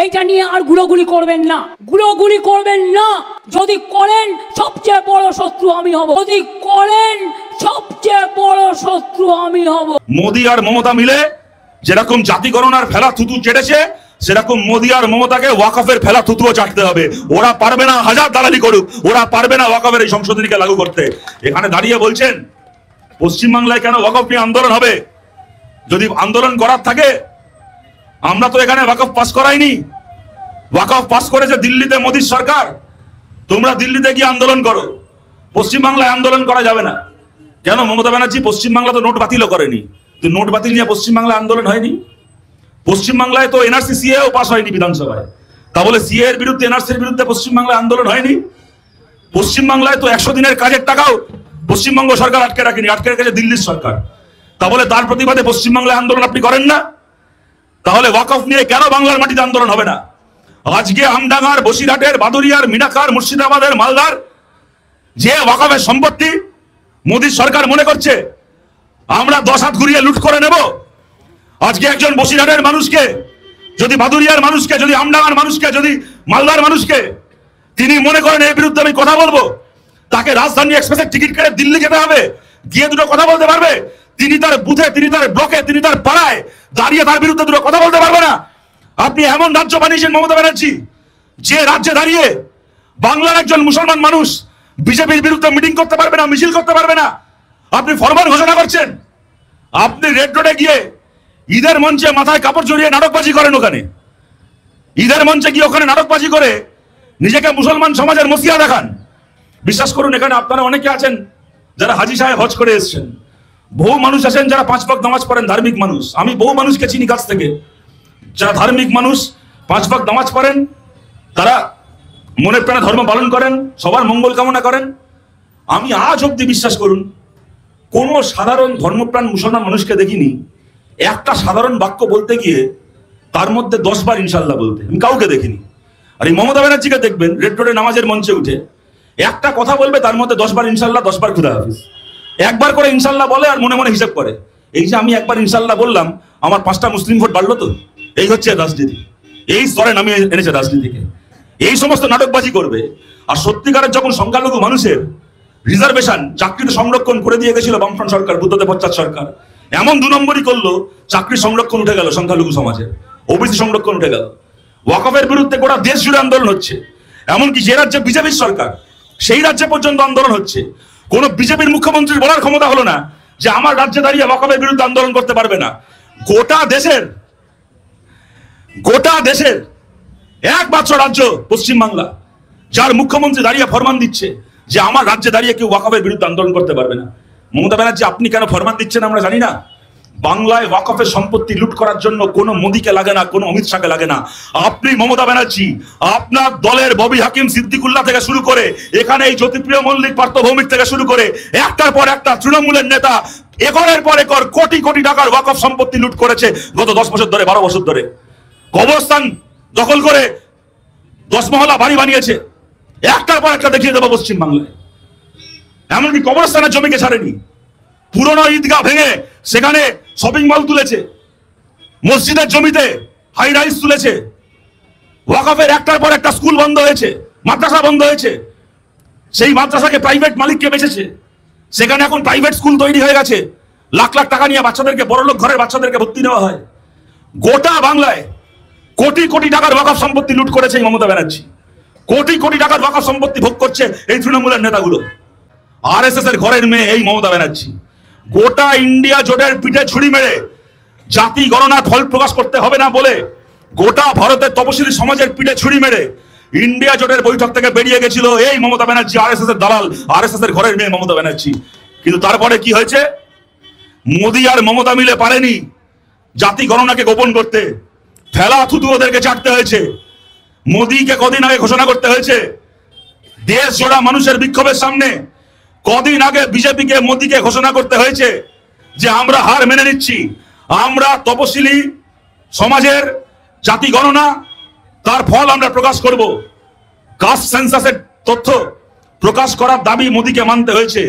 এইটা নিয়ে আর গুলোগুলি করবেন না, গুলোগুলি করবেন না। যদি করেন সবচেয়ে বড় শত্রু আমি হব, যদি করেন সবচেয়ে বড় শত্রু আমি হব। মোদি আর মমতা মিলে যেরকম জাতি গণনার ফেলা থুতু চেটেছে, সেরকম মোদি আর মমতাকে ওয়াকফের ফেলা থুতুও চাটতে হবে। ওরা পারবে না হাজার দালালি করুক, ওরা পারবে না ওয়াকফের এই সংশোধনীকে লাগু করতে। এখানে দাঁড়িয়ে বলছেন পশ্চিমবাংলায় কেন ওয়াকফ নিয়ে আন্দোলন হবে? যদি আন্দোলন করার থাকে, আমরা তো এখানে ওয়াকফ পাস করাইনি। ওয়াকফ পাস করেছে দিল্লিতে মোদির সরকার। তোমরা দিল্লিতে গিয়ে আন্দোলন করো, পশ্চিমবাংলায় আন্দোলন করা যাবে না কেন? মমতা ব্যানার্জি পশ্চিমবাংলা তো নোট বাতিলও করেনি, তো নোট বাতিল নিয়ে পশ্চিমবাংলায় আন্দোলন হয়নি। পশ্চিমবাংলায় তো এনআরসি সিএও পাস হয়নি বিধানসভায়, তা বলে সিএ এর বিরুদ্ধে এনআরসির বিরুদ্ধে পশ্চিমবাংলায় আন্দোলন হয়নি। পশ্চিমবাংলায় তো 100 দিনের কাজের টাকাও পশ্চিমবঙ্গ সরকার আটকে রাখেনি, আটকে রেখেছে দিল্লির সরকার, তা বলে তার প্রতিবাদে পশ্চিমবাংলায় আন্দোলন আপনি করেন না? তাহলে ওয়াকফ নিয়ে কেন বাংলার মাটিতে আন্দোলন হবে না? আজকে আমডাঙ্গার, বসিরহাটের, বাদুরিয়ার, মিনাখার, মুর্শিদাবাদের, মালদার যে ওয়াকফের সম্পত্তি মোদী সরকার মনে করছে আমরা 10 হাত ঘুরিয়ে লুট করে নেব। আজকে একজন বসিরহাটের মানুষকে, যদি বাদুরিয়ার মানুষকে, যদি আমডাঙ্গার মানুষকে, যদি মালদার মানুষকে তিনি মনে করেন এর বিরুদ্ধে আমি কথা বলবো, তাকে রাজধানী এক্সপ্রেসের টিকিট কেটে দিল্লি যেতে হবে, গিয়ে দুটো কথা বলতে পারবে? তিনি তার বুথে, তিনি তার ব্লকে, তিনি তার পাড়ায় দাঁড়িয়ে তার বিরুদ্ধে দুটো কথা বলতে পারবে না? আপনি এমন রাজ্য বানিয়েছেন মমতা ব্যানার্জি, যে রাজ্যে দাঁড়িয়ে বাংলার একজন মুসলমান মানুষ বিজেপির বিরুদ্ধে মিটিং করতে পারবে না, মিছিল করতে পারবে না। আপনি ফরমান ঘোষণা করছেন। আপনি রেড রোডে গিয়ে ঈদের মঞ্চে মাথায় কাপড় জড়িয়ে নাটকবাজি করেন, ওখানে ঈদের মঞ্চে গিয়ে ওখানে নাটকবাজি করে নিজেকে মুসলমান সমাজের মসিয়া দেখান। বিশ্বাস করুন, এখানে আপনারা অনেকে আছেন যারা হাজি সাহেব হজ করে এসেছেন, বহু মানুষ আছেন যারা 5 ওয়াক্ত নামাজ পড়েন, ধার্মিক মানুষ। আমি বহু মানুষকে চিনি কাছ থেকে, যারা ধার্মিক মানুষ, 5 ওয়াক্ত নামাজ পড়েন, তারা মনের প্রাণে ধর্ম পালন করেন, সবার মঙ্গল কামনা করেন। আমি আজ অব্দি বিশ্বাস করুন কোন সাধারণ ধর্মপ্রাণ মুসলমান মানুষকে দেখিনি একটা সাধারণ বাক্য বলতে গিয়ে তার মধ্যে 10 বার ইনশাল্লাহ বলতে, আমি কাউকে দেখিনি। আর এই মমতা ব্যানার্জিকে দেখবেন রেড রোডে নামাজের মঞ্চে উঠে একটা কথা বলবে, তার মধ্যে 10 বার ইনশাল্লাহ, 10 বার খুদা হাফিজ। একবার করে ইনশাল্লাহ বলে আর মনে মনে হিসাব করে, এই যে আমি একবার ইনশাল্লাহ বললাম, আমার 5টা মুসলিম ভোট বাড়লো তো। এই হচ্ছে রাজনীতি, এই স্তরে নামিয়ে এনেছে রাজনীতিকে। এই সমস্ত নাটকবাজি করবে। আর সত্যিকারের যখন সংখ্যালঘু মানুষের রিজার্ভেশন, চাকরিতে সংরক্ষণ করে দিয়ে গেছিল বামফ্রন্ট সরকার, বুদ্ধদেব ভট্টাচার্য সরকার, এমন 2 নম্বরই করলো, চাকরি সংরক্ষণ উঠে গেল সংখ্যালঘু সমাজের, ওবিসি সংরক্ষণ উঠে গেল। ওয়াকফের বিরুদ্ধে গোটা দেশ জুড়ে আন্দোলন হচ্ছে, এমনকি যে রাজ্যে বিজেপির সরকার সেই রাজ্যে পর্যন্ত আন্দোলন হচ্ছে। কোন বিজেপির মুখ্যমন্ত্রীর বলার ক্ষমতা হলো না যে আমার রাজ্যে দাঁড়িয়ে ওয়াকফের বিরুদ্ধে আন্দোলন করতে পারবে না। গোটা দেশের একমাত্র রাজ্য পশ্চিমবাংলা, যার মুখ্যমন্ত্রী দাঁড়িয়ে ফরমান দিচ্ছে যে আমার রাজ্যে দাঁড়িয়ে কেউ ওয়াকফের বিরুদ্ধে আন্দোলন করতে পারবে না। মমতা ব্যানার্জি, আপনি কেন ফরমান দিচ্ছেন আমরা জানি না। বাংলায় ওয়াকফের সম্পত্তি লুট করার জন্য কোনো মোদিকে লাগে না, কোনো অমিত শাহকে লাগে না। আপনি মমতা ব্যানার্জি, আপনার দলের ববি হাকিম সিদ্দিকুল্লাহ থেকে শুরু করে এখানে এই জ্যোতিপ্রিয় মল্লিক, পার্থ ভৌমিক থেকে শুরু করে একটার পর একটা তৃণমূলের নেতা একরের পর একর কোটি কোটি টাকার ওয়াকফ সম্পত্তি লুট করেছে গত 10 বছর ধরে, 12 বছর ধরে। কবরস্থান দখল করে 10 মহলা বাড়ি বানিয়েছে, একটার পর একটা দেখিয়ে দেবো পশ্চিমবাংলায়। এমনকি কবরস্থানের জমিকে ছাড়েনি, পুরনো ঈদগাহ ভেঙে সেখানে শপিং মল তুলেছে, মসজিদের জমিতে হাই রাইজ তুলেছে। ওয়াকফের একটার পর একটা স্কুল বন্ধ হয়েছে, মাদ্রাসা বন্ধ হয়েছে, সেই মাদ্রাসাকে প্রাইভেট মালিককে বেচেছে। সেখানে এখন প্রাইভেট স্কুল তৈরি হয়ে গেছে, লাখ লাখ টাকা নিয়ে বাচ্চাদেরকে, বড়লোক ঘরের বাচ্চাদেরকে ভর্তি নেওয়া হয়। গোটা বাংলায় কোটি কোটি টাকার ওয়াকফ সম্পত্তি লুট করেছে এই মমতা ব্যানার্জি। কোটি কোটি টাকার ওয়াকফ সম্পত্তি ভোগ করছে এই তৃণমূলের নেতাগুলো। আরএসএস এর ঘরের মেয়ে এই মমতা ব্যানার্জি। গোটা ইন্ডিয়া জোটের পিঠে ছুরি মেরে জাতি গণনার ফল প্রকাশ করতে হবে না বলে গোটা ভারতের তপশিলি সমাজের পিঠে ছুরি মেরে ইন্ডিয়া জোটের বৈঠক থেকে বেরিয়ে গেছিল এই মমতা ব্যানার্জি, আরএসএস এর দালাল, আরএসএস এর ঘরের মেয়ে মমতা ব্যানার্জি। কিন্তু তারপরে কি হয়েছে? মোদি আর মমতা মিলে পারেনি জাতি গণনাকে গোপন করতে, ফেলা থুতু ওদেরকে চাটতে হয়েছে। মোদিকে কদিন আগে ঘোষণা করতে হয়েছে, দেশ জোড়া মানুষের বিক্ষোভের সামনে কদিন আগে বিজেপিকে, মোদিকে ঘোষণা করতে হয়েছে যে আমরা হার মেনে নিচ্ছি, আমরা তপশিলি সমাজের জাতি গণনা তার ফল আমরা প্রকাশ করব। কাস্ট সেন্সাসের তথ্য প্রকাশ করার দাবি মোদিকে মানতে হয়েছে।